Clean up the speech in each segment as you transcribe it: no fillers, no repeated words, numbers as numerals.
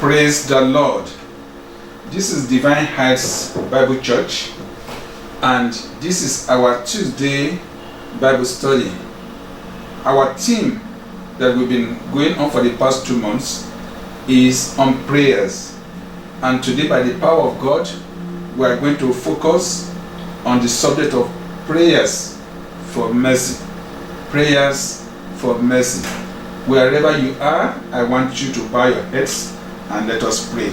Praise the Lord. This is Divine Heights Bible Church, and this is our Tuesday Bible study. Our theme that we've been going on for the past 2 months is on prayers, and today, by the power of God, we are going to focus on the subject of prayers for mercy. Prayers for mercy. Wherever you are, I want you to bow your heads and let us pray.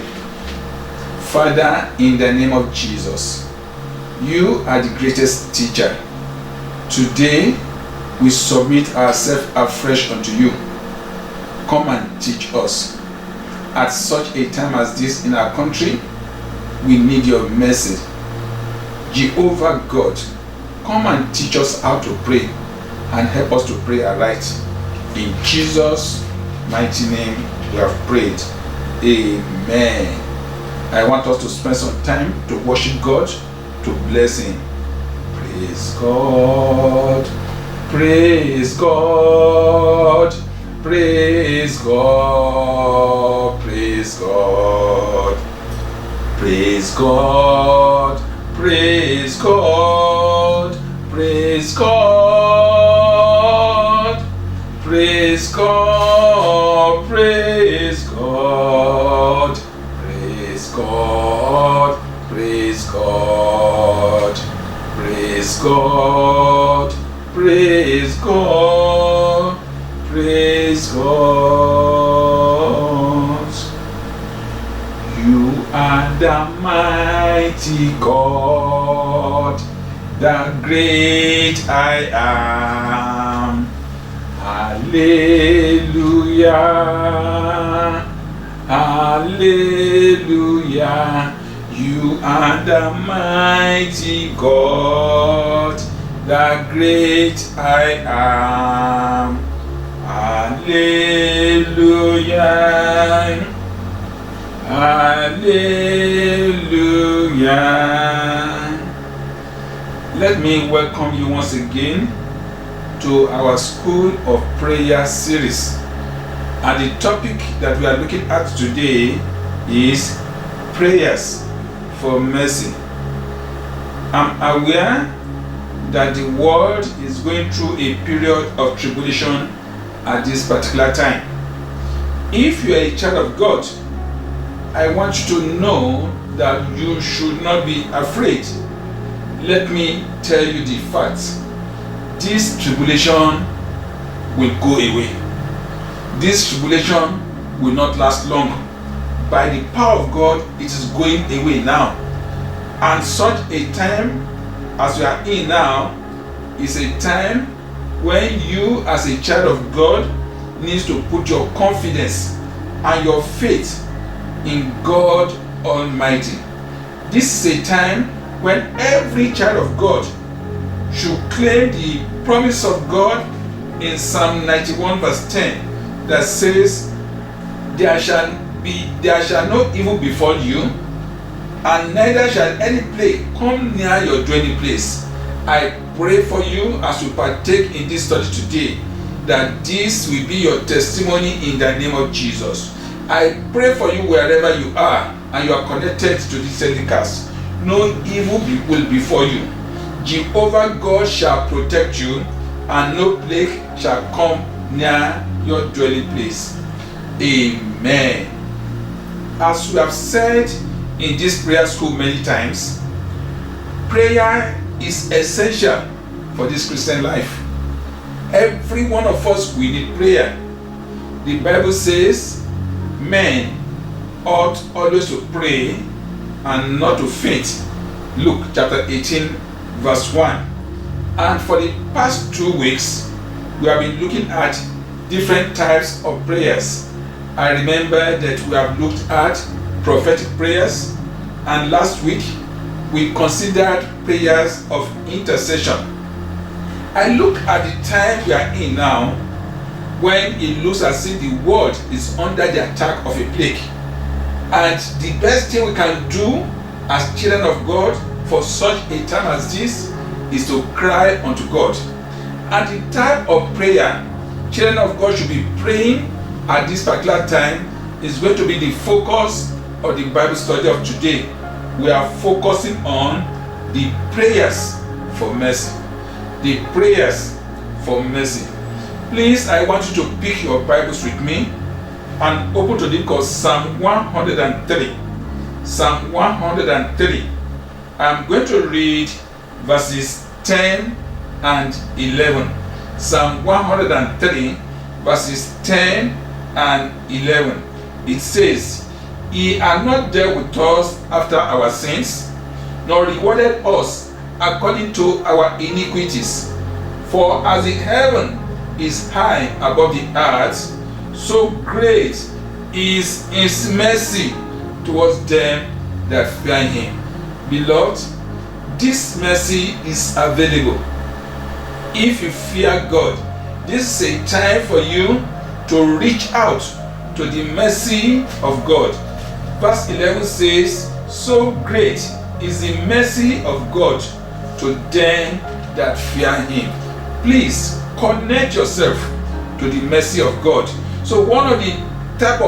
Father, in the name of Jesus, you are the greatest teacher. Today, we submit ourselves afresh unto you. Come and teach us. At such a time as this in our country, we need your mercy. Jehovah God, come and teach us how to pray and help us to pray aright. In Jesus' mighty name, we have prayed. Amen. I want us to spend some time to worship God, to bless Him. Praise God. Praise God. Praise God. Praise God. Praise God. Praise God. Praise God. Praise God. Praise God. Praise God. Praise God. Praise God. Praise God. Praise God. You are the mighty God, the great I am. Hallelujah. Hallelujah. You are the mighty God, the great I am. Hallelujah. Hallelujah. Let me welcome you once again to our School of Prayer series. And the topic that we are looking at today is prayers for mercy. I'm aware that the world is going through a period of tribulation at this particular time. If you are a child of God, I want you to know that you should not be afraid. Let me tell you the facts. This tribulation will go away. This tribulation will not last long. By the power of God, it is going away now. And such a time as we are in now is a time when you as a child of God needs to put your confidence and your faith in God Almighty. This is a time when every child of God should claim the promise of God in Psalm 91 verse 10 that says, there shall no evil befall you, and neither shall any plague come near your dwelling place. I pray for you as you partake in this study today, that this will be your testimony in the name of Jesus. I pray for you wherever you are and you are connected to this telecast. No evil will befall you. Jehovah God shall protect you, and no plague shall come near your dwelling place. Amen. As we have said in this prayer school many times, prayer is essential for this Christian life. Every one of us, we need prayer. The Bible says men ought always to pray and not to faint. Luke chapter 18 verse 1. And for the past 2 weeks, we have been looking at different types of prayers. I remember that we have looked at prophetic prayers, and last week we considered prayers of intercession. I look at the time we are in now, when it looks as if the world is under the attack of a plague. And the best thing we can do as children of God for such a time as this is to cry unto God. And the type of prayer children of God should be praying at this particular time is going to be the focus of the Bible study of today. We are focusing on the prayers for mercy. The prayers for mercy. Please, I want you to pick your Bibles with me and open to the book of Psalm 103. Psalm 103. I'm going to read verses 10 and 11. Psalm 103 verses 10 and 11. It says, Ye are not dealt with us after our sins, nor rewarded us according to our iniquities. For as the heaven is high above the earth, so great is his mercy towards them that fear him. Beloved, this mercy is available. If you fear God, this is a time for you to reach out to the mercy of God. Verse 11 says, So great is the mercy of God to them that fear him. Please connect yourself to the mercy of God. So one of the type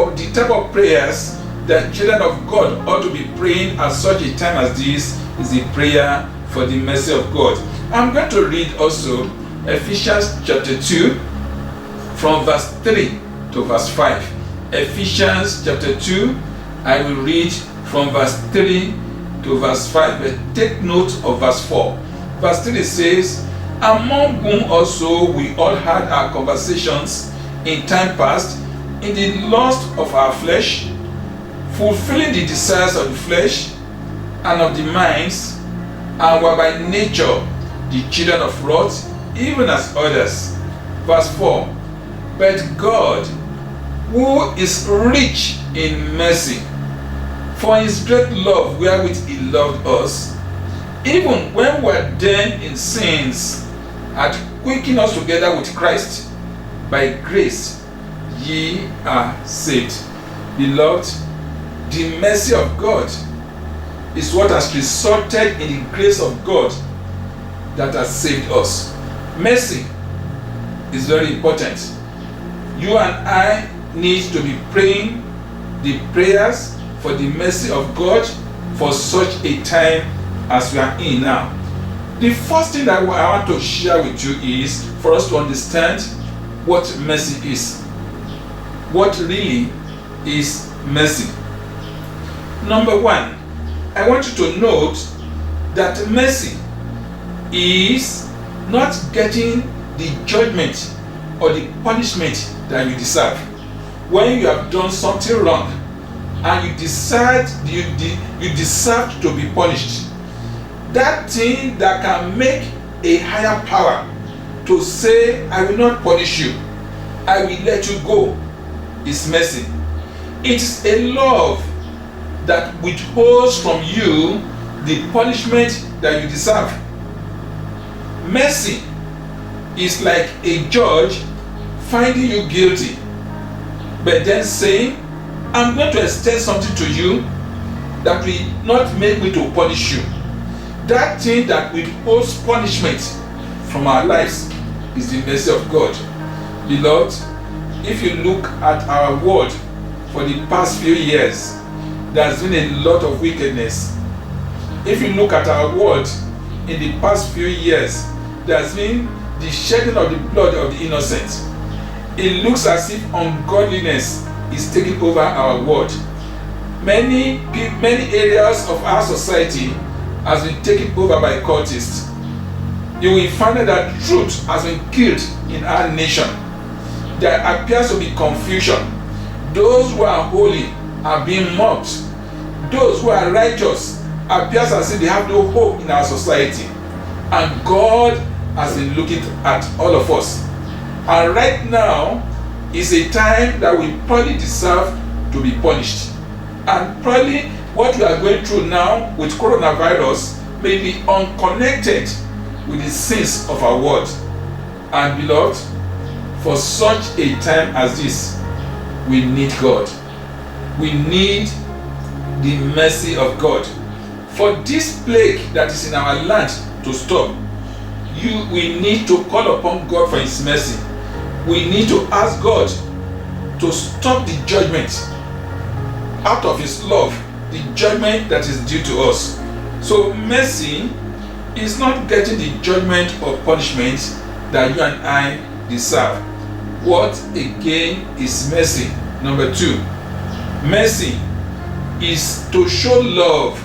of prayers that children of God ought to be praying at such a time as this is the prayer for the mercy of God. I'm going to read also Ephesians chapter 2 from verse 3 to verse 5. Ephesians chapter 2, I will read from verse 3 to verse 5, but take note of verse 4. Verse 3 says, Among whom also we all had our conversations in time past, in the lust of our flesh, fulfilling the desires of the flesh and of the minds, and were by nature the children of wrath, even as others. Verse 4. But God, who is rich in mercy, for his great love wherewith he loved us, even when we were dead in sins, hath quickened us together with Christ. By grace ye are saved. Beloved, the mercy of God is what has resulted in the grace of God that has saved us. Mercy is very important. You and I need to be praying the prayers for the mercy of God for such a time as we are in now. The first thing that I want to share with you is for us to understand what mercy is. What really is mercy? Number one, I want you to note that mercy is not getting the judgment or the punishment that you deserve. When you have done something wrong and you decide you deserve to be punished, that thing that can make a higher power to say, I will not punish you, I will let you go, is mercy. It is a love that withholds from you the punishment that you deserve. Mercy is like a judge finding you guilty, but then saying, I'm going to extend something to you that will not make me to punish you. That thing that withholds punishment from our lives is the mercy of God. Beloved, if you look at our world for the past few years, there's been a lot of wickedness. If you look at our world in the past few years, there's been the shedding of the blood of the innocent. It looks as if ungodliness is taking over our world. Many areas of our society has been taken over by cultists. You will find that truth has been killed in our nation. There appears to be confusion. Those who are holy are being mocked. Those who are righteous appears as if they have no hope in our society. And God has been looking at all of us. And right now is a time that we probably deserve to be punished. And probably what we are going through now with coronavirus may be unconnected with the sins of our world. And beloved, for such a time as this, we need God. We need the mercy of God. For this plague that is in our land to stop, we need to call upon God for his mercy. We need to ask God to stop the judgment out of his love, the judgment that is due to us. So mercy is not getting the judgment or punishment that you and I deserve. What again is mercy? Number 2, mercy is to show love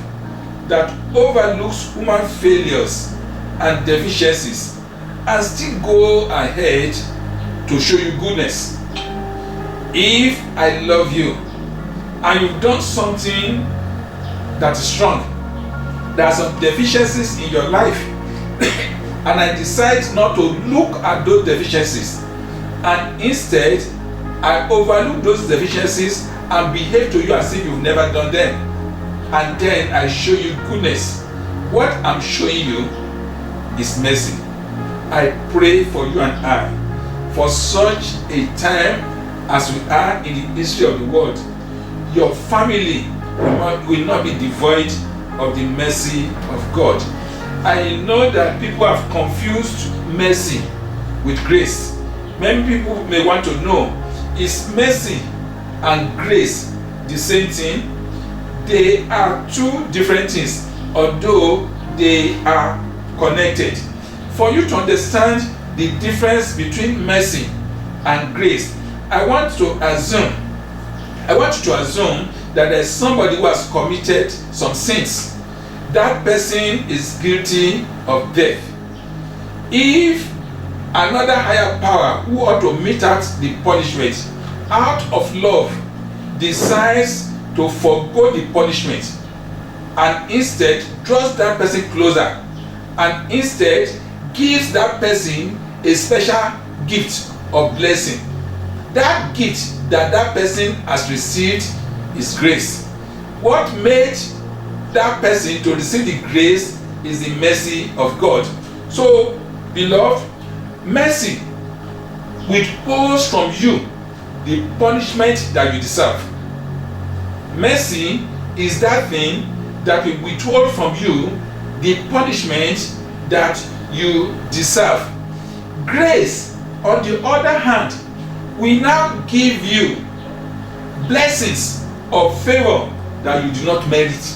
that overlooks human failures and deficiencies and still go ahead to show you goodness. If I love you and you've done something that is wrong, there are some deficiencies in your life and I decide not to look at those deficiencies, and instead I overlook those deficiencies and behave to you as if you've never done them, and then I show you goodness. What I'm showing you is mercy. I pray for you and I, for such a time as we are in the history of the world, your family will not be devoid of the mercy of God. I know that people have confused mercy with grace. Many people may want to know, is mercy and grace the same thing? They are two different things, although they are connected. For you to understand the difference between mercy and grace, I want you to assume that there's somebody who has committed some sins. That person is guilty of death. If another higher power who ought to mete out the punishment out of love decides to forego the punishment and instead draws that person closer and instead gives that person a special gift of blessing, that gift that person has received is grace. What made that person to receive the grace is the mercy of God. So, beloved, mercy withholds from you the punishment that you deserve. Mercy is that thing that will withhold from you the punishment that you deserve. Grace, on the other hand, will now give you blessings of favor that you do not merit.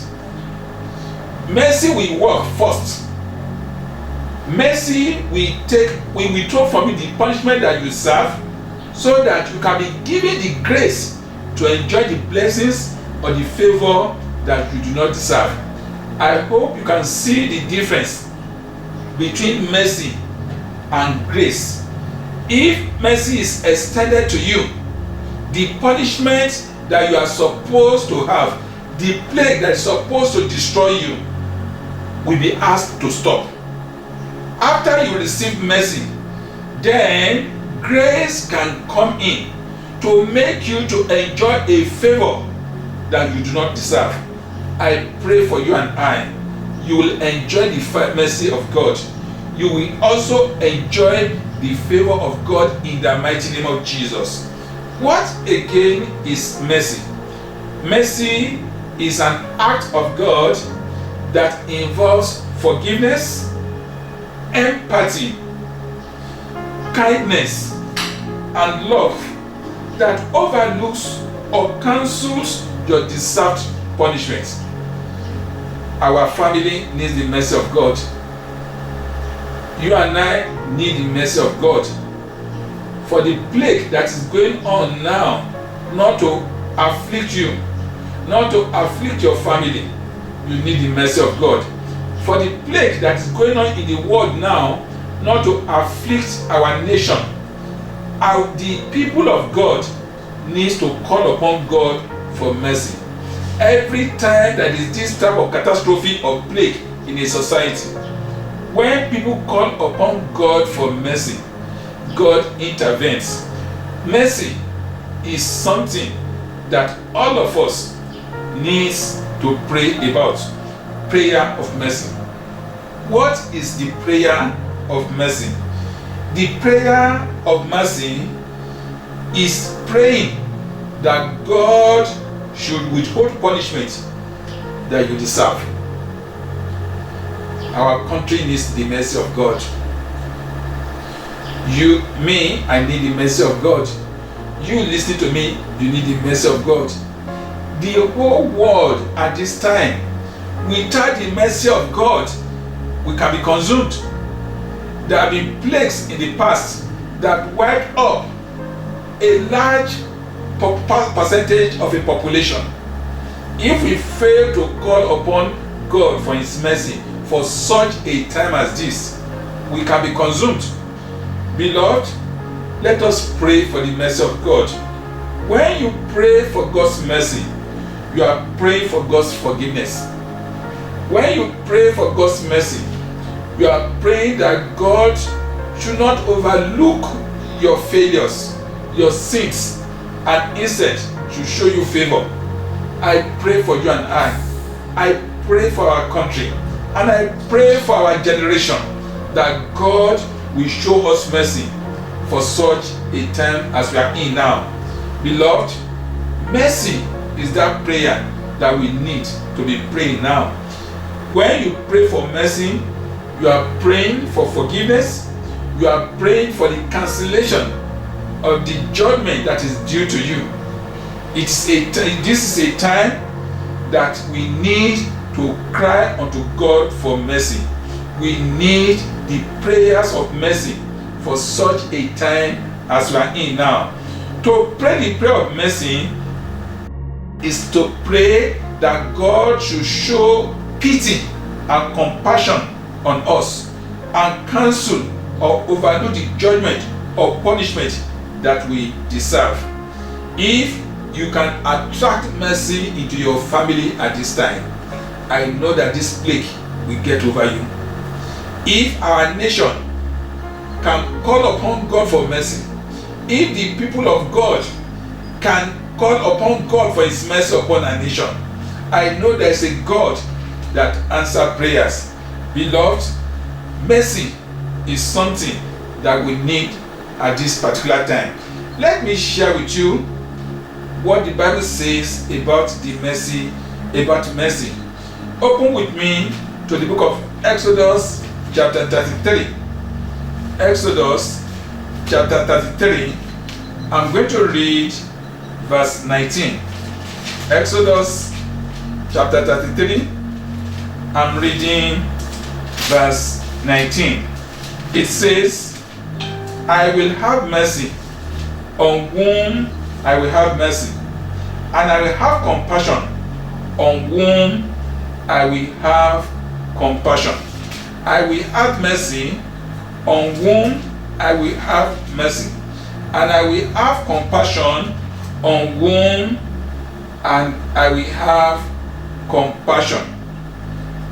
Mercy will work first. Mercy will withhold from you the punishment that you deserve, so that you can be given the grace to enjoy the blessings or the favor that you do not deserve. I hope you can see the difference between mercy and grace. If mercy is extended to you, the punishment that you are supposed to have, the plague that is supposed to destroy you, will be asked to stop. After you receive mercy, then grace can come in to make you to enjoy a favor that you do not deserve. I pray for you and I, you will enjoy the mercy of God. You will also enjoy the favor of God in the mighty name of Jesus. What again is mercy? Mercy is an act of God that involves forgiveness, empathy, kindness, and love that overlooks or cancels your deserved punishment. Our family needs the mercy of God. You and I need the mercy of God. For the plague that is going on now, not to afflict you, not to afflict your family, you need the mercy of God. For the plague that is going on in the world now, not to afflict our nation, the people of God needs to call upon God for mercy. Every time there is this type of catastrophe or plague in a society, when people call upon God for mercy, God intervenes. Mercy is something that all of us needs to pray about. Prayer of mercy. What is the prayer of mercy? The prayer of mercy is praying that God should withhold punishment that you deserve. Our country needs the mercy of God. I need the mercy of God. You listening to me, you need the mercy of God. the whole world at this time. Without the mercy of God, we can be consumed. There have been plagues in the past that wiped up a large percentage of a population. If we fail to call upon God for His mercy for such a time as this, we can be consumed. Beloved, let us pray for the mercy of God. When you pray for God's mercy, you are praying for God's forgiveness. When you pray for God's mercy, you are praying that God should not overlook your failures, your sins, and instead should show you favor. I pray for you and I pray for our country, and I pray for our generation that God will show us mercy for such a time as we are in now. Beloved, mercy is that prayer that we need to be praying now. When you pray for mercy, you are praying for forgiveness. You are praying for the cancellation of the judgment that is due to you. This is a time that we need to cry unto God for mercy. We need the prayers of mercy for such a time as we are in now. To pray the prayer of mercy is to pray that God should show pity and compassion on us and cancel or overlook the judgment or punishment that we deserve. If you can attract mercy into your family at this time, I know that this plague will get over you. If our nation can call upon God for mercy, if the people of God can call upon God for His mercy upon our nation, I know there is a God that answers prayers. Beloved, mercy is something that we need at this particular time. Let me share with you what the Bible says about the mercy, about mercy. Open with me to the book of Exodus chapter 33. Exodus chapter 33. I'm going to read verse 19. Exodus chapter 33. I'm reading verse 19. It says, I will have mercy on whom I will have mercy, and I will have compassion on whom I will have compassion. I will have mercy on whom I will have mercy, and I will have compassion on whom and I will have compassion.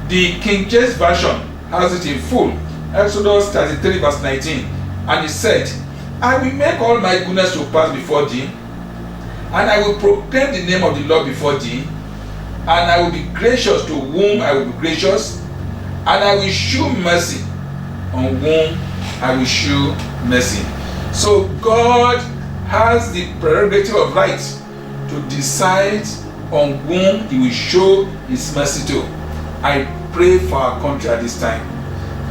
The King James Version has it in full. Exodus 33 verse 19. And it said, I will make all my goodness to pass before thee, and I will proclaim the name of the Lord before thee, and I will be gracious to whom I will be gracious, and I will shew mercy on whom I will shew mercy. So God has the prerogative of right to decide on whom He will show His mercy to. I pray for our country at this time.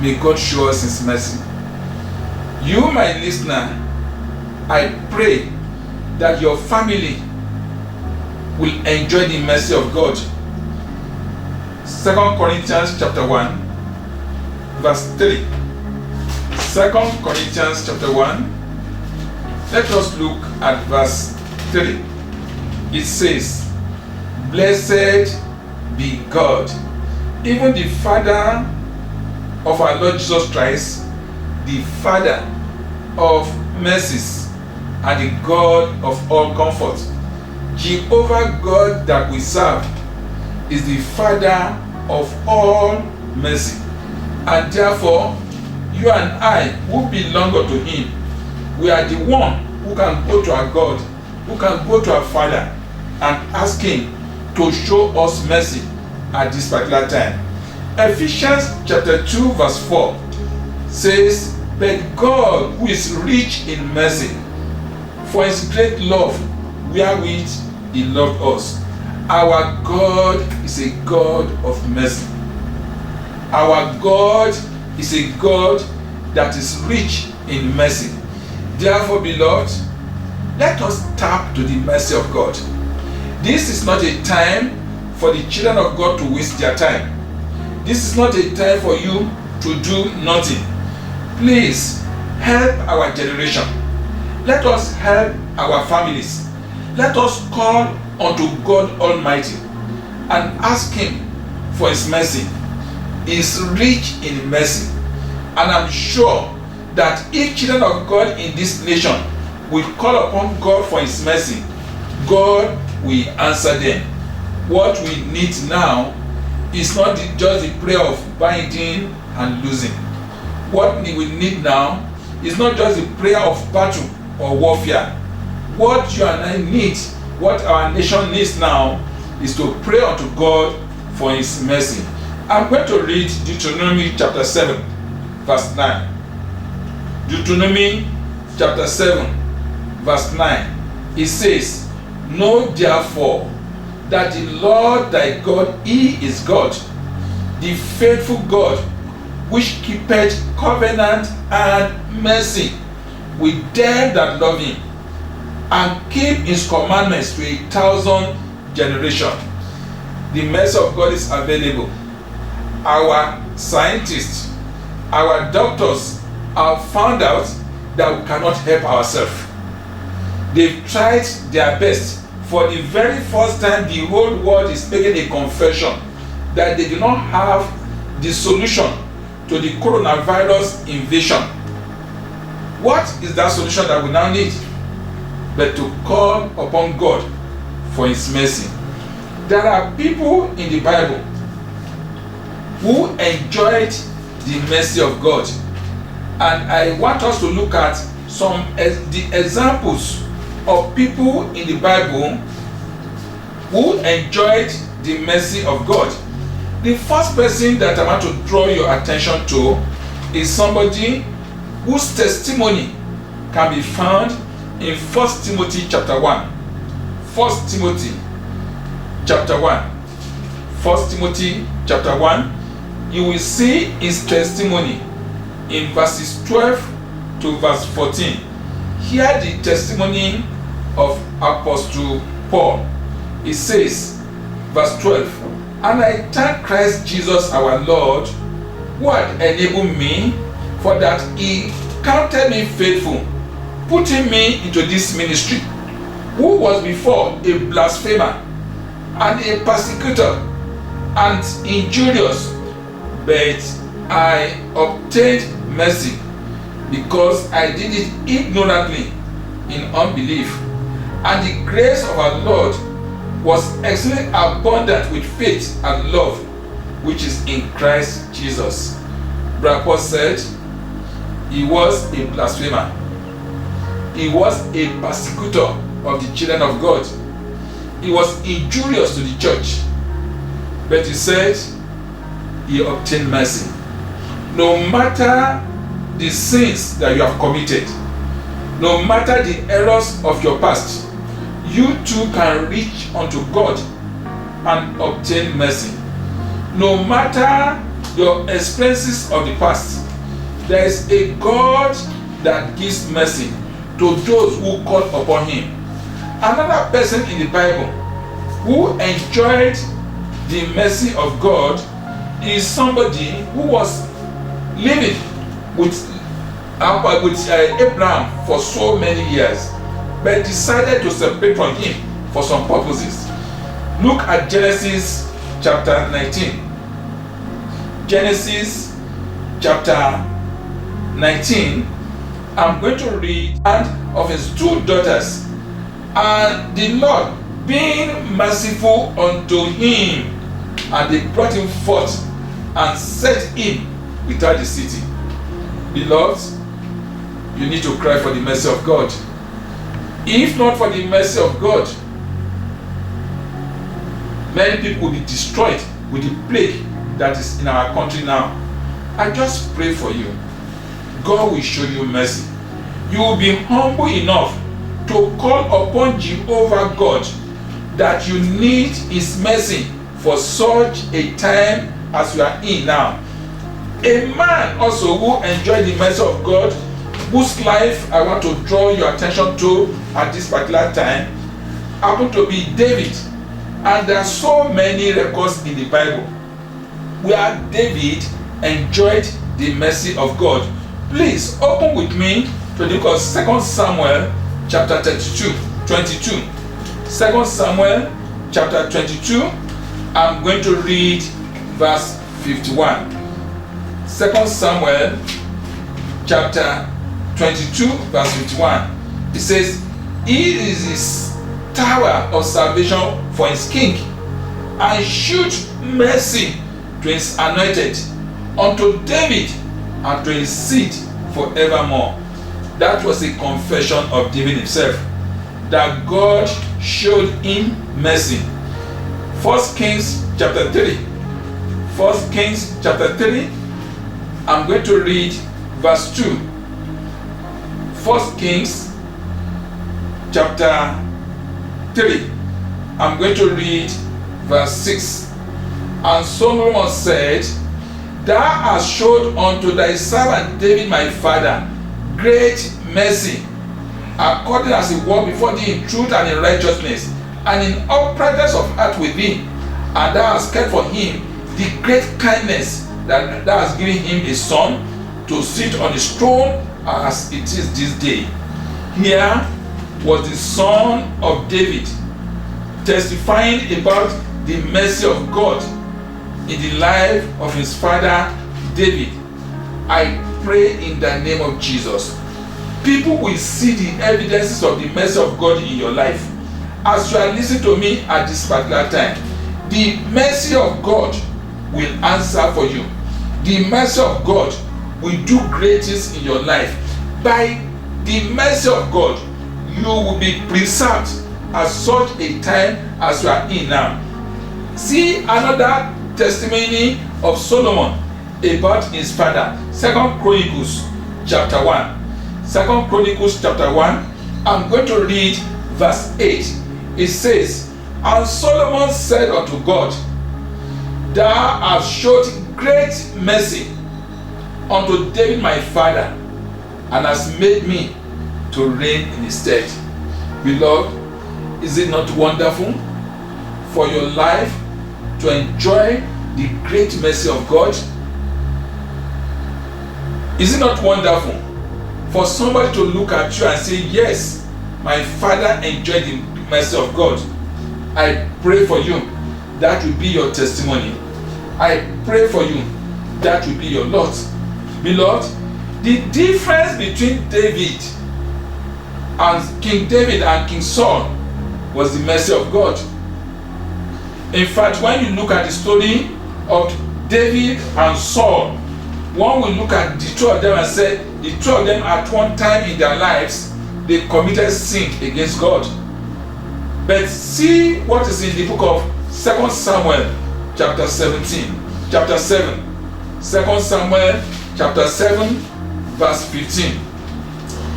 May God show us His mercy. You, my listener, I pray that your family will enjoy the mercy of God. 2 Corinthians chapter 1 verse 3. 2 Corinthians chapter 1. Let us look at verse 3. It says, Blessed be God, even the Father of our Lord Jesus Christ, the Father of mercies, and the God of all comfort. Jehovah God that we serve is the Father of all mercy, and therefore you and I who belong unto Him, we are the one who can go to our God, who can go to our Father and ask Him to show us mercy at this particular time. Ephesians chapter 2 verse 4 says, But God, who is rich in mercy, for His great love wherewith He loved us. Our God is a God of mercy. Our God is a God that is rich in mercy. Therefore, beloved, let us tap to the mercy of God. This is not a time for the children of God to waste their time. This is not a time for you to do nothing. Please help our generation. Let us help our families. Let us call unto God Almighty and ask Him for His mercy. He is rich in mercy. And I'm sure that if children of God in this nation will call upon God for His mercy, God will answer them. What we need now is not just the prayer of binding and losing. What we need now is not just the prayer of battle or warfare. What you and I need, what our nation needs now, is to pray unto God for His mercy. I'm going to read Deuteronomy chapter 7, verse 9. Deuteronomy chapter 7, verse 9. It says, "Know therefore that the Lord thy God, He is God, the faithful God, which keepeth covenant and mercy with them that love Him, and keep His commandments to 1,000 generations." The mercy of God is available. Our scientists, our doctors have found out that we cannot help ourselves. They've tried their best. For the very first time, the whole world is making a confession that they do not have the solution to the coronavirus invasion. What is that solution that we now need? But to call upon God for His mercy. There are people in the Bible who enjoyed the mercy of God, and I want us to look at some the examples of people in the Bible who enjoyed the mercy of God. The first person that I want to draw your attention to is somebody whose testimony can be found in 1 Timothy chapter 1. 1 Timothy chapter 1. 1 Timothy chapter 1. You will see his testimony in verses 12 to verse 14. Hear the testimony of Apostle Paul. It says, verse 12, "And I thank Christ Jesus our Lord, who had enabled me, for that He counted me faithful, putting me into this ministry, who was before a blasphemer, and a persecutor, and injurious, but I obtained mercy, because I did it ignorantly in unbelief. And the grace of our Lord was exceeding abundant with faith and love, which is in Christ Jesus." Brother Paul said he was a blasphemer. He was a persecutor of the children of God. He was injurious to the church. But he said he obtained mercy. No matter the sins that you have committed, no matter the errors of your past, you too can reach unto God and obtain mercy. No matter your experiences of the past, there is a God that gives mercy to those who call upon Him. Another person in the Bible who enjoyed the mercy of God is somebody who was living with Abraham for so many years, but decided to separate from him for some purposes. Look at Genesis chapter 19. Genesis chapter 19. I'm going to read one of his two daughters. "And the Lord, being merciful unto him, and they brought him forth and set him without the city." Beloved, you need to cry for the mercy of God. If not for the mercy of God, many people will be destroyed with the plague that is in our country now. I just pray for you. God will show you mercy. You will be humble enough to call upon Jehovah God that you need His mercy for such a time as we are in now. A man also who enjoyed the mercy of God, whose life I want to draw your attention to at this particular time, happened to be David. And there are so many records in the Bible where David enjoyed the mercy of God. Please open with me to the book of 2 Samuel chapter 22. 2 Samuel chapter 22. I'm going to read verse 51. 2 Samuel chapter 22 verse 51. It says, "He is his tower of salvation for his king, and shewed mercy to his anointed, unto David and to his seed forevermore." That was a confession of David himself, that God showed him mercy. 1 Kings chapter 3. 1 Kings chapter 3. I'm going to read verse 2. 1 Kings chapter 3. I'm going to read verse 6. "And Solomon said, Thou hast showed unto thy servant David my father great mercy, according as he walked before thee in truth and in righteousness, and in uprightness of heart with thee. And thou hast kept for him the great kindness, that thou hast given him a son to sit on his throne as it is this day." Here was the son of David testifying about the mercy of God in the life of his father David. I pray in the name of Jesus, people will see the evidences of the mercy of God in your life as you are listening to me at this particular time. The mercy of God will answer for you. The mercy of God will do great things in your life. By the mercy of God, you will be preserved at such a time as you are in now. See another testimony of Solomon about his father. 2 Chronicles chapter 1. 2 Chronicles chapter 1. I'm going to read verse 8. It says, "And Solomon said unto God, Thou hast showed great mercy unto David my father, and hast made me to reign in his stead." Beloved, is it not wonderful for your life to enjoy the great mercy of God? Is it not wonderful for somebody to look at you and say, "Yes, my father enjoyed the mercy of God"? I pray for you, that will be your testimony. I pray for you, that will be your lot. Beloved, the difference between David and King David and King Saul was the mercy of God. In fact, when you look at the story of David and Saul, one will look at the two of them and say, the two of them at one time in their lives, they committed sin against God. But see what is in the book of 2 Samuel chapter 17, chapter 7. 2 Samuel chapter 7 verse 15.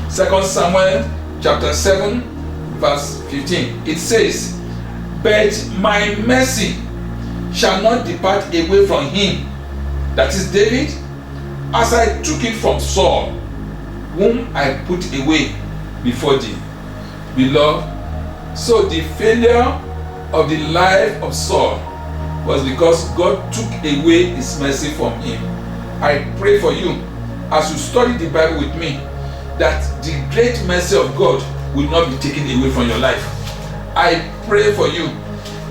2 Samuel chapter 7 verse 15. It says, "But my mercy shall not depart away from him," that is David, "as I took it from Saul, whom I put away before thee." Beloved, so the failure of the life of Saul was because God took away his mercy from him. I pray for you, as you study the Bible with me, that the great mercy of God will not be taken away from your life. I pray for you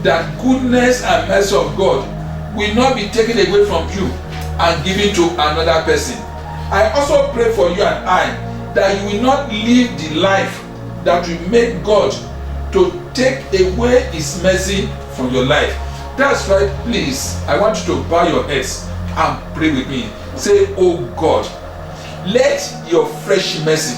that goodness and mercy of God will not be taken away from you and given to another person. I also pray for you and I that you will not live the life that will make God to take away his mercy from your life. That's right. Please, I want you to bow your heads and pray with me. Say, "Oh God, let your fresh mercy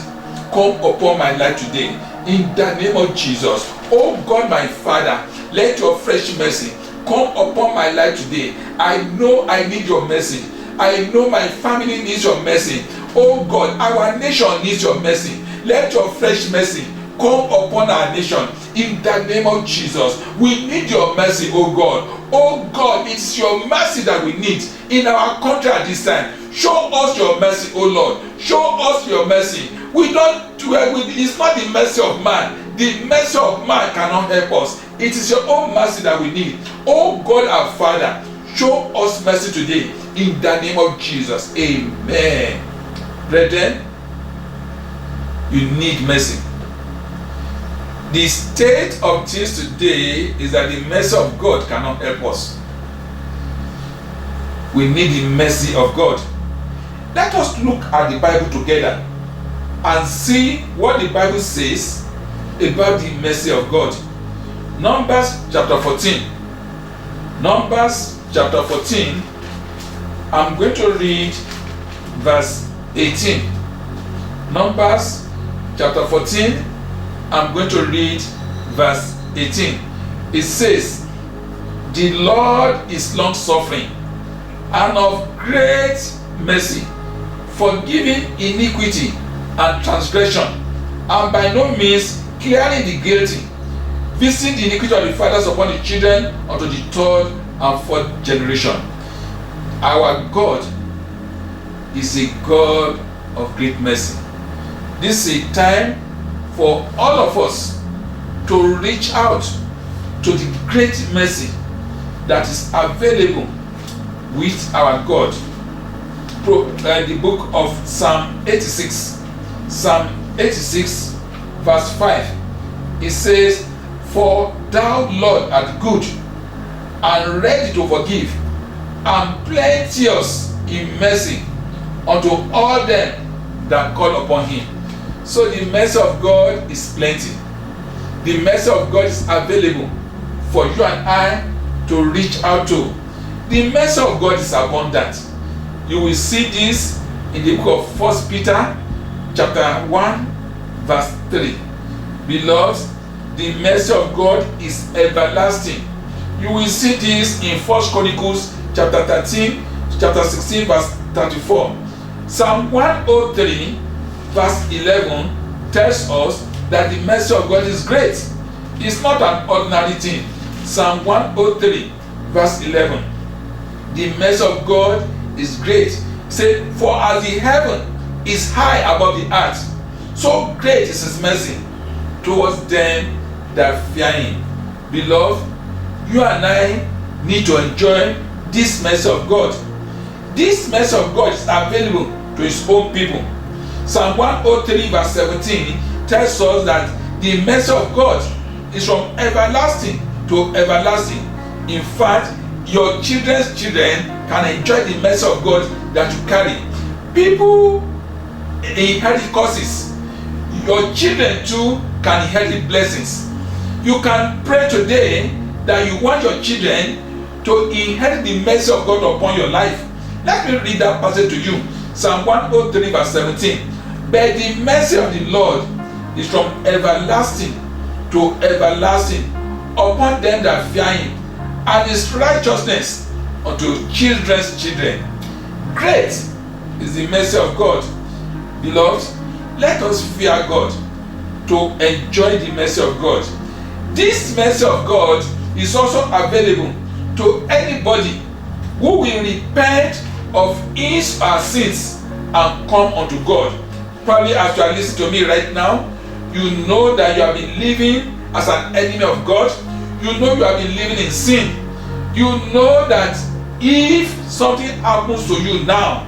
come upon my life today in the name of Jesus. Oh God, my Father, let your fresh mercy come upon my life today. I know I need your mercy. I know my family needs your mercy. Oh God, our nation needs your mercy. Let your fresh mercy come upon our nation in the name of Jesus. We need your mercy, oh God. Oh God, it's your mercy that we need in our country at this time. Show us your mercy, oh Lord. Show us your mercy. It's not the mercy of man. The mercy of man cannot help us. It is your own mercy that we need. Oh God our Father, show us mercy today in the name of Jesus. Amen. Brethren, you need mercy. The state of things today is that the mercy of God cannot help us. We need the mercy of God. Let us look at the Bible together and see what the Bible says about the mercy of God. Numbers chapter 14. Numbers chapter 14. I'm going to read verse 18. Numbers chapter 14. I'm going to read verse 18. It says, "The Lord is long suffering and of great mercy, forgiving iniquity and transgression, and by no means clearing the guilty, visiting the iniquity of the fathers upon the children unto the third and fourth generation." Our God is a God of great mercy. This is a time for all of us to reach out to the great mercy that is available with our God. The book of Psalm 86, Psalm 86 verse 5, it says, "For thou, Lord, art good and ready to forgive, and plenteous in mercy unto all them that call upon him." So the mercy of God is plenty. The mercy of God is available for you and I to reach out to. The mercy of God is abundant. You will see this in the book of 1 Peter chapter 1 verse 3. Beloved, the mercy of God is everlasting. You will see this in 1 Chronicles chapter 13, chapter 16 verse 34. Psalm 103 verse 11 tells us that the mercy of God is great. It's not an ordinary thing. Psalm 103 verse 11. The mercy of God is great. Say, "For as the heaven is high above the earth, so great is his mercy towards them that fear him." Beloved, you and I need to enjoy this mercy of God. This mercy of God is available to his own people. Psalm 103 verse 17 tells us that the mercy of God is from everlasting to everlasting. In fact, your children's children can enjoy the mercy of God that you carry. People inherit curses. Your children too can inherit blessings. You can pray today that you want your children to inherit the mercy of God upon your life. Let me read that passage to you. Psalm 103 verse 17. "But the mercy of the Lord is from everlasting to everlasting upon them that fear him, and his righteousness unto children's children." Great is the mercy of God. Beloved, let us fear God to enjoy the mercy of God. This mercy of God is also available to anybody who will repent of his or her sins and come unto God. Probably as you are listening to me right now, you know that you have been living as an enemy of God. You know you have been living in sin. You know that if something happens to you now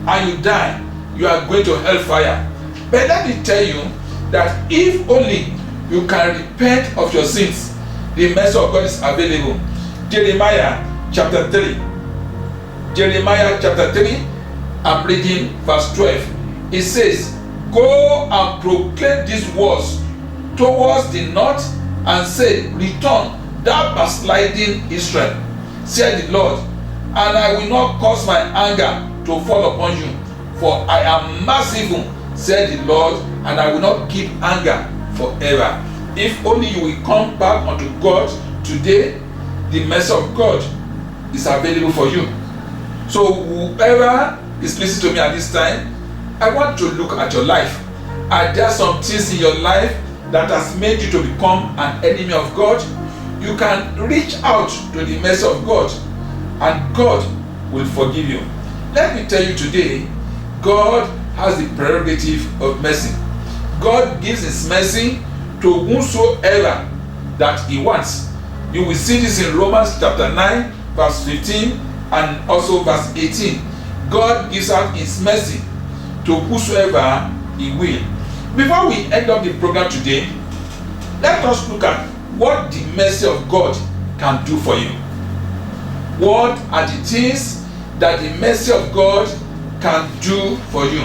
and you die, you are going to hellfire. But let me tell you that if only you can repent of your sins, the mercy of God is available. Jeremiah chapter 3. Jeremiah chapter 3, I'm reading verse 12. It says, "Go and proclaim these words towards the north, and say, Return, thou backsliding Israel, said the Lord, and I will not cause my anger to fall upon you, for I am merciful, said the Lord, and I will not keep anger forever." If only you will come back unto God today, the mercy of God is available for you. So whoever is listening to me at this time, I want to look at your life. Are there some things in your life that has made you to become an enemy of God? You can reach out to the mercy of God, and God will forgive you. Let me tell you today, God has the prerogative of mercy. God gives his mercy to whomsoever that he wants. You will see this in Romans chapter 9, verse 15, and also verse 18. God gives out his mercy to whosoever he will. Before we end up the program today, let us look at what the mercy of God can do for you. What are the things that the mercy of God can do for you?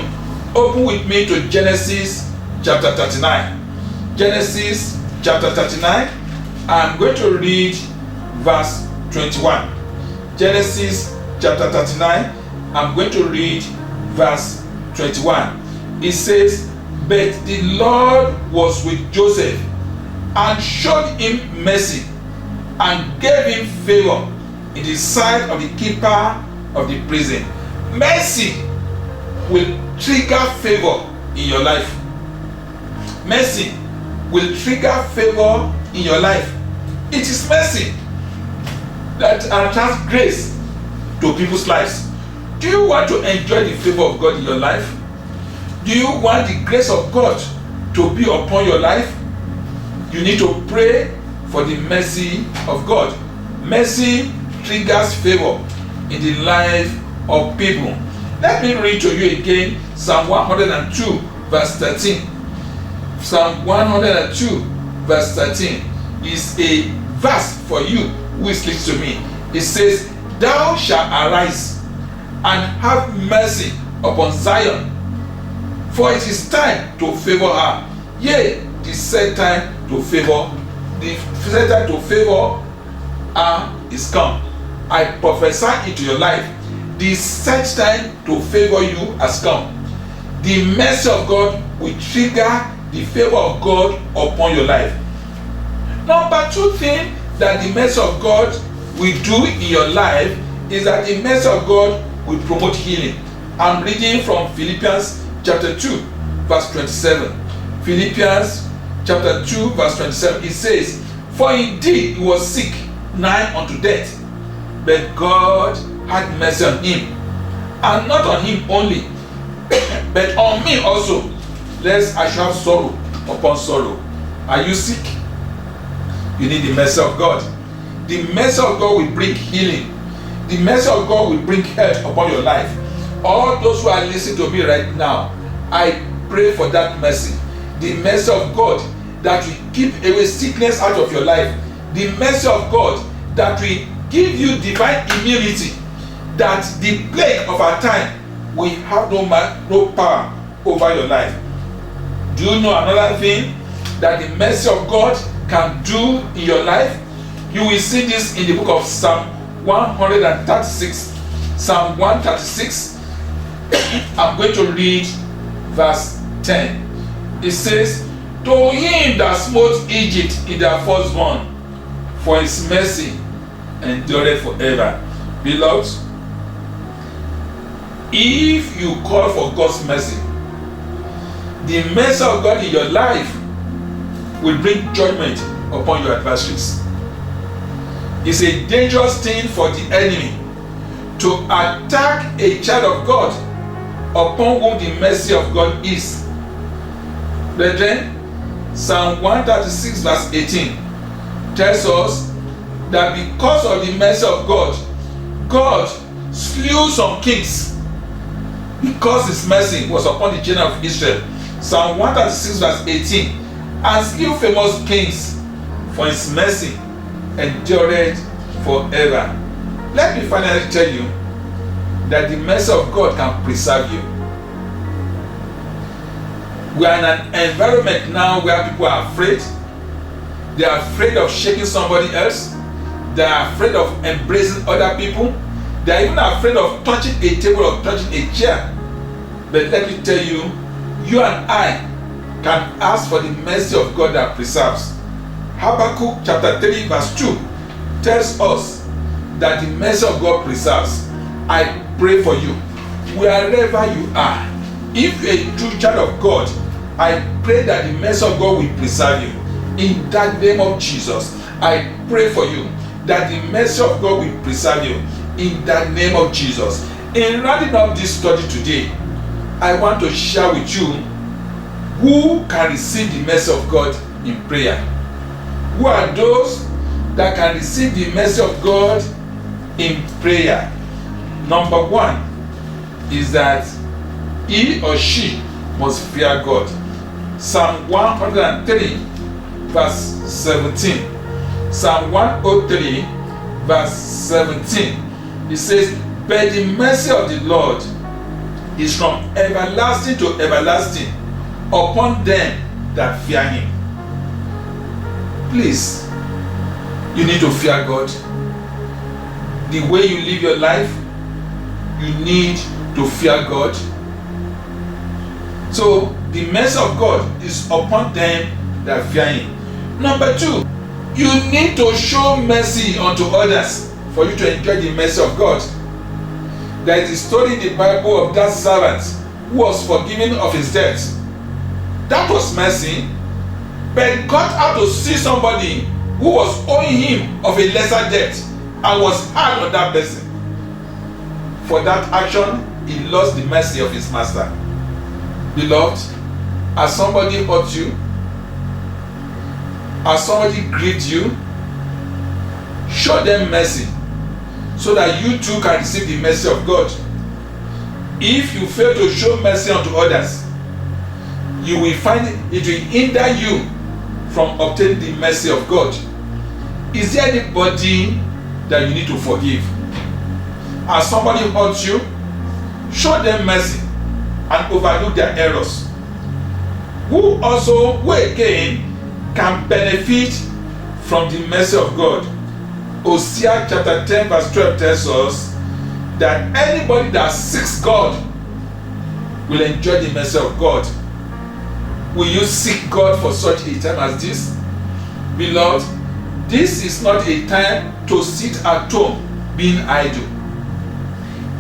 Open with me to Genesis chapter 39. Genesis chapter 39. I'm going to read verse 21. Genesis chapter 39. I'm going to read verse 21. It says, "But the Lord was with Joseph and showed him mercy and gave him favor in the sight of the keeper of the prison." Mercy will trigger favor in your life. Mercy will trigger favor in your life. It is mercy that attracts grace to people's lives. Do you want to enjoy the favor of God in your life? Do you want the grace of God to be upon your life? You need to pray for the mercy of God. Mercy triggers favor in the life of people. Let me read to you again Psalm 102 verse 13. Psalm 102 verse 13 is a verse for you who is listening to me. It says, "Thou shalt arise and have mercy upon Zion, for it is time to favor her. Yea, the set time to favor, the set time to favor her is come." I prophesy into your life, the set time to favor you has come. The mercy of God will trigger the favor of God upon your life. Number two thing that the mercy of God will do in your life is that the mercy of God will promote healing. I'm reading from Philippians chapter 2 verse 27. Philippians chapter 2 verse 27. It says, "For indeed he was sick, nigh unto death, but God had mercy on him, and not on him only, but on me also, lest I should have sorrow upon sorrow." Are you sick? You need the mercy of God. The mercy of God will bring healing. The mercy of God will bring health upon your life. All those who are listening to me right now, I pray for that mercy. The mercy of God that will keep away sickness out of your life. The mercy of God that will give you divine immunity, that the plague of our time will have no power over your life. Do you know another thing that the mercy of God can do in your life? You will see this in the book of Psalm 136. Psalm 136. I'm going to read verse 10. It says, "To him that smote Egypt in their firstborn, for his mercy endureth forever." Beloved, if you call for God's mercy, the mercy of God in your life will bring judgment upon your adversaries. It's a dangerous thing for the enemy to attack a child of God upon whom the mercy of God is. Brethren, Psalm 136 verse 18 tells us that because of the mercy of God, God slew some kings because his mercy was upon the children of Israel. Psalm 136 verse 18, "And slew famous kings, for his mercy endureth forever." Let me finally tell you that the mercy of God can preserve you. We are in an environment now where people are afraid. They are afraid of shaking somebody else. They are afraid of embracing other people. They are even afraid of touching a table or touching a chair. But let me tell you, you and I can ask for the mercy of God that preserves. Habakkuk chapter 3 verse 2 tells us that the mercy of God preserves. I pray for you, wherever you are. If you're a true child of God, I pray that the mercy of God will preserve you. In that name of Jesus, I pray for you that the mercy of God will preserve you. In the name of Jesus. In rounding up this study today, I want to share with you who can receive the mercy of God in prayer? Who are those that can receive the mercy of God in prayer? Number one is that he or she must fear God. Psalm 103 verse 17. Psalm 103 verse 17. It says, "But the mercy of the Lord is from everlasting to everlasting upon them that fear him." Please, you need to fear God. The way you live your life, you need to fear God. So the mercy of God is upon them that fear him. Number two, you need to show mercy unto others for you to enjoy the mercy of God. There is a story in the Bible of that servant who was forgiven of his debt. That was mercy. But God had to see somebody who was owing him of a lesser debt and was hard on that person. For that action, he lost the mercy of his master. Beloved, has somebody hurt you? Has somebody grieved you? Show them mercy so that you too can receive the mercy of God. If you fail to show mercy unto others, you will find it will hinder you from obtaining the mercy of God. Is there anybody that you need to forgive? Has somebody hurt you? Show them mercy and overlook their errors. Who again can benefit from the mercy of God? Hosea chapter 10 verse 12 tells us that anybody that seeks God will enjoy the mercy of God. Will you seek God for such a time as this? Beloved, this is not a time to sit at home being idle.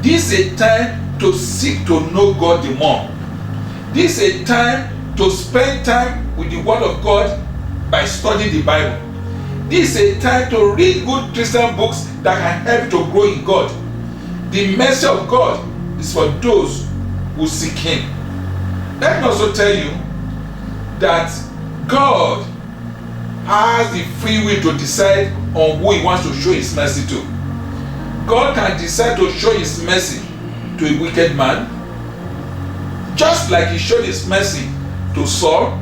This is a time to seek to know God the more. This is a time to spend time with the Word of God by studying the Bible. This is a time to read good Christian books that can help you to grow in God. The mercy of God is for those who seek Him. Let me also tell you that God has the free will to decide on who He wants to show His mercy to. God can decide to show His mercy to a wicked man, just like He showed His mercy to Saul.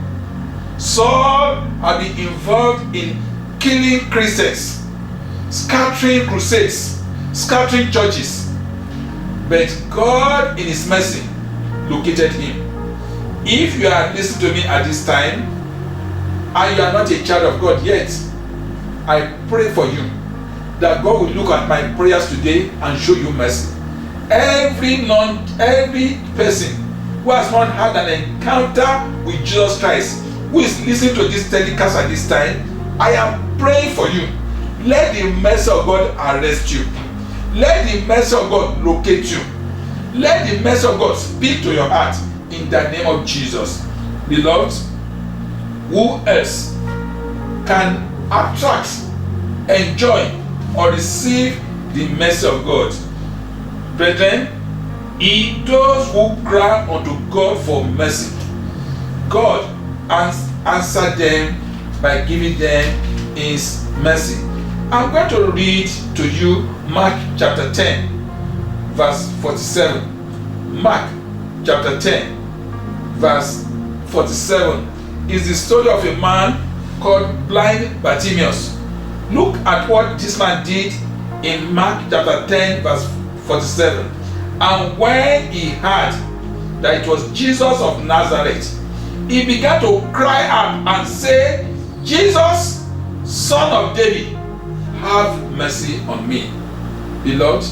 Saul had been involved in killing Christians, scattering crusades, scattering churches. But God in His mercy located him. If you are listening to me at this time and you are not a child of God yet, I pray for you that God will look at my prayers today and show you mercy. Every person who has not had an encounter with Jesus Christ, who is listening to this telecast at this time, I am praying for you. Let the mercy of God arrest you. Let the mercy of God locate you. Let the mercy of God speak to your heart in the name of Jesus. Beloved, who else can attract, enjoy, or receive the mercy of God? Brethren, those who cry unto God for mercy, God answered them by giving them His mercy. I'm going to read to you Mark chapter 10 verse 47. Mark chapter 10 verse 47 is the story of a man called blind Bartimaeus. Look at what this man did in Mark chapter 10 verse 47. And when he heard that it was Jesus of Nazareth, he began to cry out and say, Jesus, Son of David, have mercy on me. Beloved,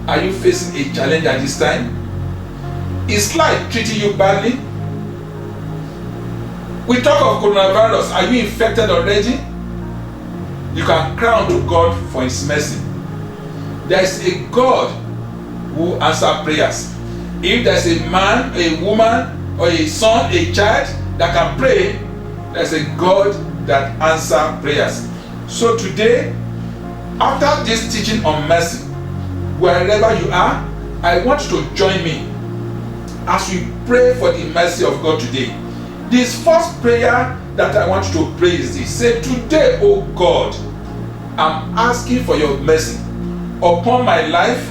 are you facing a challenge at this time? Is life treating you badly? We talk of coronavirus. Are you infected already? You can cry unto God for His mercy. There is a God who answers prayers. If there is a man, a woman, or a son, a child that can pray, there is a God that answers prayers. So today, after this teaching on mercy, wherever you are, I want you to join me as we pray for the mercy of God today. This first prayer that I want you to pray is this. Say, today, oh God, I'm asking for your mercy upon my life,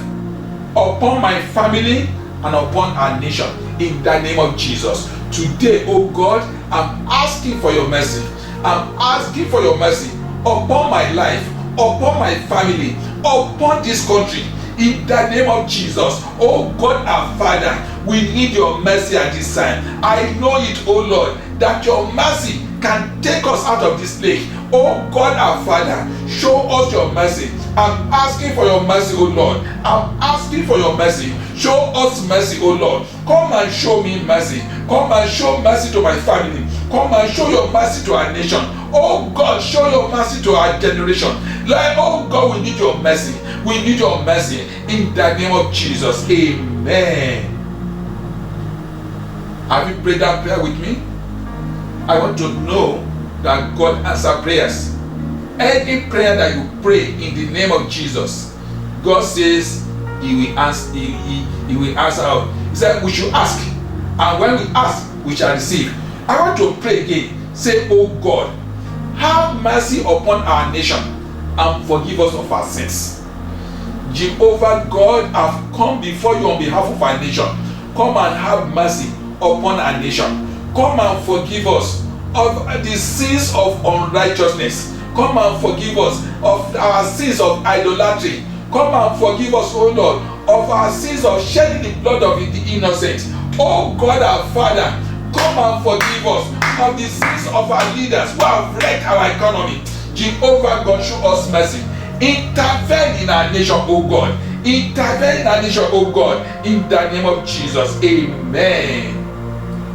upon my family, and upon our nation. In the name of Jesus. Today, oh God, I'm asking for your mercy. I'm asking for your mercy upon my life, upon my family, upon this country. In the name of Jesus. Oh God, our Father, we need your mercy at this time. I know it, oh Lord, that your mercy can take us out of this plague. Oh God, our Father, show us your mercy. I'm asking for your mercy, oh Lord. I'm asking for your mercy. Show us mercy, oh Lord. Come and show me mercy. Come and show mercy to my family. Come and show your mercy to our nation. Oh God, show your mercy to our generation. Like, oh God, we need your mercy. We need your mercy. In the name of Jesus. Amen. Have you prayed that prayer with me? I want to know that God answers prayers. Any prayer that you pray in the name of Jesus, God says He will answer. He will answer out. He said we should ask, and when we ask, we shall receive. I want to pray again. Say, oh God, have mercy upon our nation and forgive us of our sins. Jehovah God, I've come before you on behalf of our nation. Come and have mercy upon our nation. Come and forgive us of the sins of unrighteousness. Come and forgive us of our sins of idolatry. Come and forgive us, O Lord, of our sins of shedding the blood of the innocent. Oh God, our Father, come and forgive us of the sins of our leaders who have wrecked our economy. Jehovah God, show us mercy. Intervene in our nation, O God. Intervene in our nation, O God. In the name of Jesus. Amen.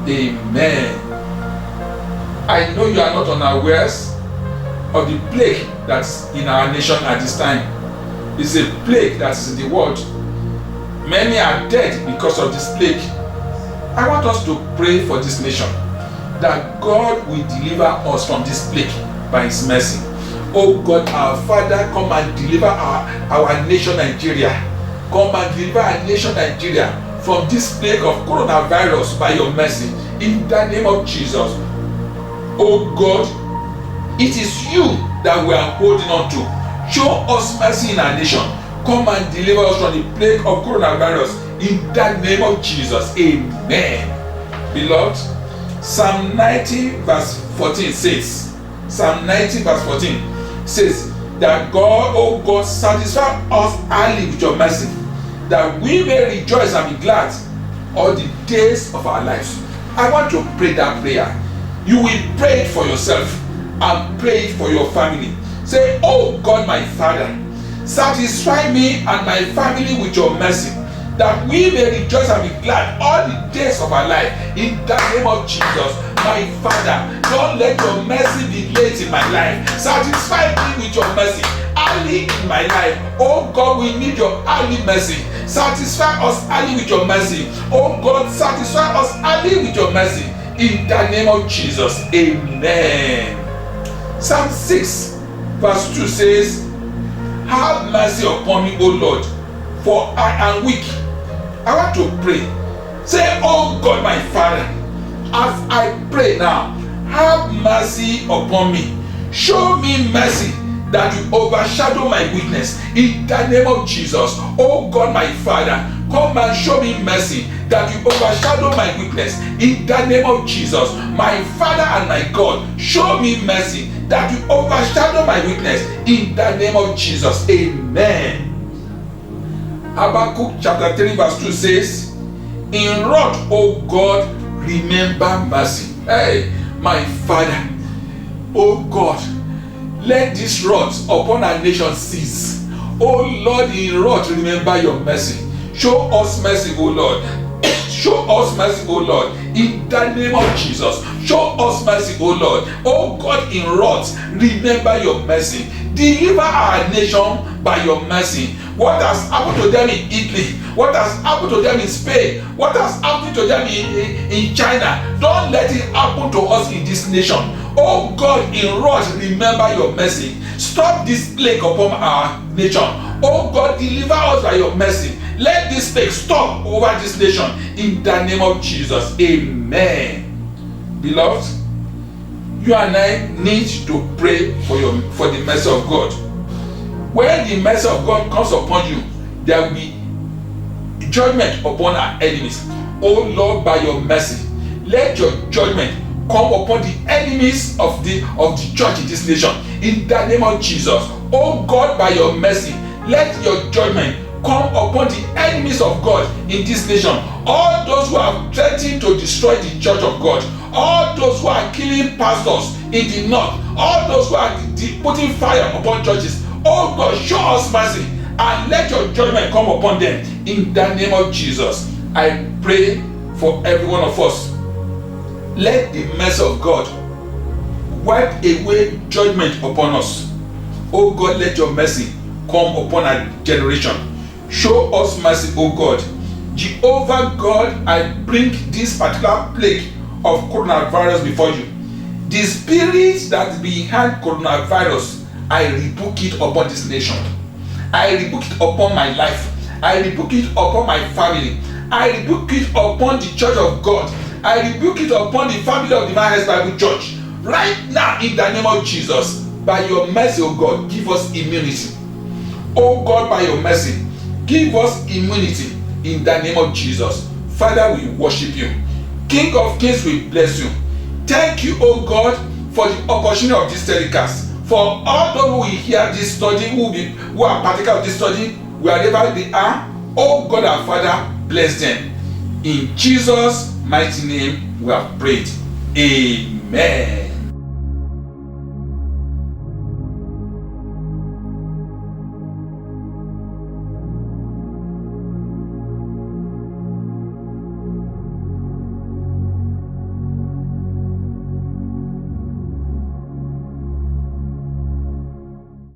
Amen. I know you are not unawares of the plague that's in our nation at this time. It's a plague that is in the world. Many are dead because of this plague. I want us to pray for this nation, that God will deliver us from this plague by His mercy. Oh God, our Father, come and deliver our nation Nigeria. Come and deliver our nation Nigeria from this plague of coronavirus by your mercy. In the name of Jesus. Oh God, it is you that we are holding on to. Show us mercy in our nation. Come and deliver us from the plague of coronavirus. In the name of Jesus. Amen. Beloved, Psalm 90 verse 14 says, Psalm 90 verse 14 says that God, oh God, satisfy us early with your mercy, that we may rejoice and be glad all the days of our lives. I want to pray that prayer. You will pray it for yourself and pray it for your family. Say, oh God, my Father, satisfy me and my family with your mercy, that we may rejoice and be glad all the days of our life. In the name of Jesus, my Father, don't let your mercy be late in my life. Satisfy me with your mercy early in my life. Oh God, we need your early mercy. Satisfy us early with your mercy. Oh God, satisfy us early with your mercy. In the name of Jesus. Amen. Psalm 6 verse 2 says, have mercy upon me, O Lord, for I am weak. I want to pray. Say, oh God, my Father, as I pray now, have mercy upon me. Show me mercy that will overshadow my weakness. In the name of Jesus. Oh God, my Father, come and show me mercy that will overshadow my weakness. In the name of Jesus. My Father and my God, show me mercy that will overshadow my weakness. In the name of Jesus. Amen. Habakkuk chapter 3 verse 2 says, in wrath, O God, remember mercy. Hey, my Father, oh God, let this wrath upon our nation cease. Oh Lord, in wrath, remember your mercy. Show us mercy, O Lord. Show us mercy, O Lord. In the name of Jesus. Show us mercy, O Lord. Oh God, in wrath, remember your mercy. Deliver our nation by your mercy. What has happened to them in Italy? What has happened to them in Spain? What has happened to them in China? Don't let it happen to us in this nation. Oh God, in wrath, remember your mercy. Stop this plague upon our nation. Oh God, deliver us by your mercy. Let this plague stop over this nation. In the name of Jesus. Amen. Beloved, you and I need to pray for the mercy of God. When the mercy of God comes upon you, there will be judgment upon our enemies. Oh Lord, by your mercy, let your judgment come upon the enemies of the church in this nation. In the name of Jesus. Oh God, by your mercy, let your judgment come upon the enemies of God in this nation. All those who are threatening to destroy the church of God, all those who are killing pastors in the north, all those who are putting fire upon churches. Oh God, show us mercy and let your judgment come upon them in the name of Jesus. I pray for every one of us. Let the mercy of God wipe away judgment upon us. Oh God, let your mercy come upon our generation. Show us mercy, oh God. Jehovah God, I bring this particular plague of coronavirus before you. The spirit that behind coronavirus, I rebuke it upon this nation. I rebuke it upon my life. I rebuke it upon my family. I rebuke it upon the church of God. I rebuke it upon the family of Divine Health Bible Church. Right now, in the name of Jesus, by your mercy, oh God, give us immunity. Oh God, by your mercy, give us immunity in the name of Jesus. Father, we worship you. King of Kings, we bless you. Thank you, oh God, for the opportunity of this telecast. For all those who will hear this study, who are partaker of this study, wherever they are, oh God our Father, bless them. In Jesus' mighty name we have prayed. Amen.